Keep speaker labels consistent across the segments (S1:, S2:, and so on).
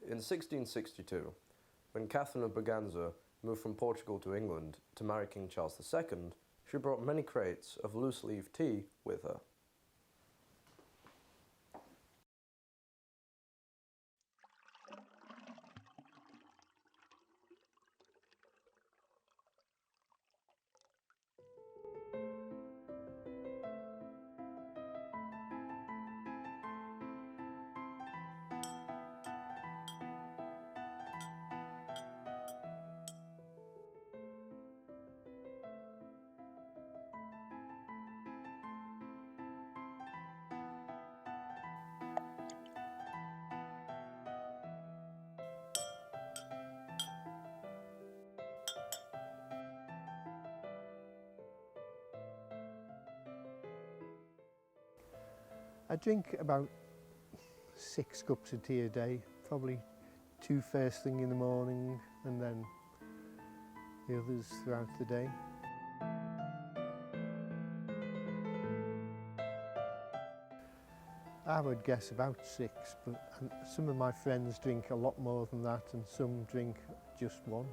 S1: In 1662, when Catherine of Braganza moved from Portugal to England to marry King Charles II, she brought many crates of loose-leaf tea with her.
S2: I drink about 6 cups of tea a day, probably 2 first thing in the morning and then the others throughout the day. I would guess about 6, but some of my friends drink a lot more than that and some drink just 1.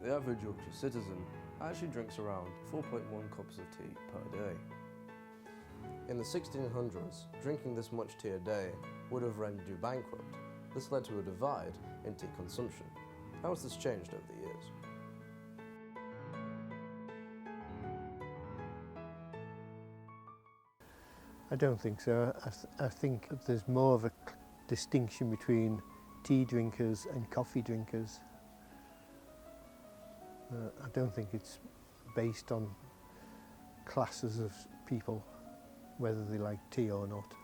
S1: The average Yorkshire citizen actually drinks around 4.1 cups of tea per day. In the 1600s, drinking this much tea a day would have rendered you bankrupt. This led to a divide in tea consumption. How has this changed over the years?
S2: I don't think so. I think there's more of a distinction between tea drinkers and coffee drinkers. I don't think it's based on classes of people, whether they like tea or not.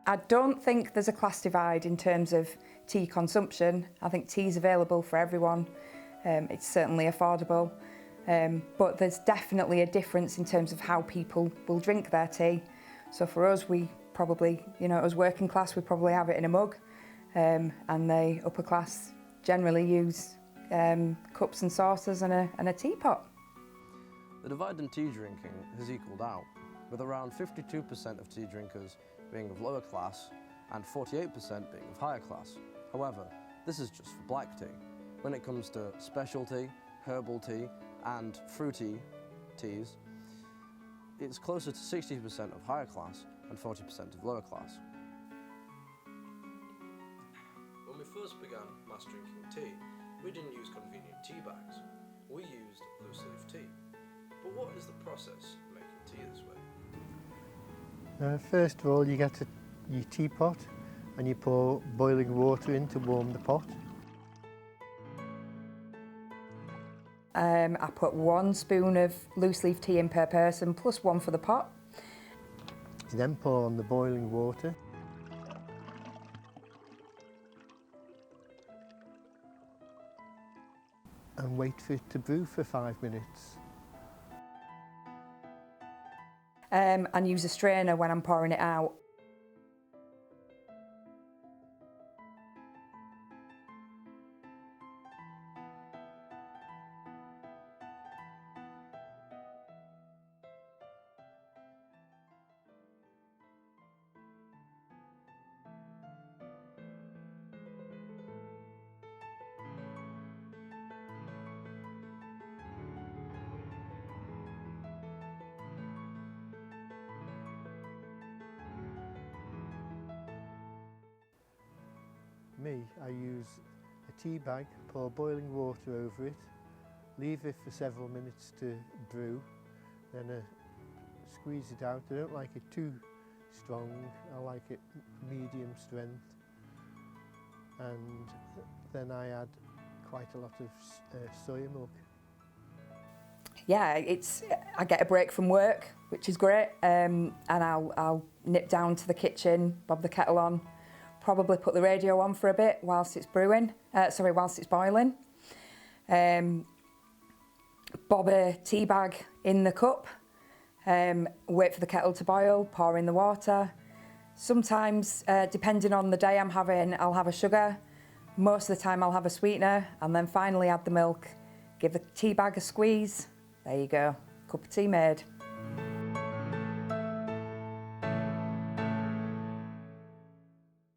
S3: I don't think there's a class divide in terms of tea consumption. I think tea is available for everyone. It's certainly affordable, but there's definitely a difference in terms of how people will drink their tea. So for us, we probably, as working class, we probably have it in a mug, and the upper class generally use cups and saucers and a teapot.
S1: The divide in tea drinking has equalled out, with around 52% of tea drinkers being of lower class and 48% being of higher class. However, this is just for black tea. When it comes to specialty, herbal tea and fruity teas, it's closer to 60% of higher class and 40% of lower class. When we first began mass drinking tea, we didn't use convenient tea bags. We used loose-leaf tea. But what is the process of making tea this way?
S2: First of all, you get your teapot and you pour boiling water in to warm the pot.
S3: I put 1 spoon of loose-leaf tea in per person, plus 1 for the pot.
S2: You then pour on the boiling water. And wait for it to brew for 5 minutes.
S3: And use a strainer when I'm pouring it out.
S2: Me, I use a tea bag, pour boiling water over it, leave it for several minutes to brew, then squeeze it out. I don't like it too strong, I like it medium strength, and then I add quite a lot of soya milk.
S3: Yeah, I get a break from work, which is great, and I'll nip down to the kitchen, bob the kettle on, probably put the radio on for a bit whilst it's boiling. Bob a tea bag in the cup, wait for the kettle to boil, pour in the water. Sometimes, depending on the day I'm having, I'll have a sugar. Most of the time I'll have a sweetener, and then finally add the milk. Give the tea bag a squeeze. There you go, cup of tea made.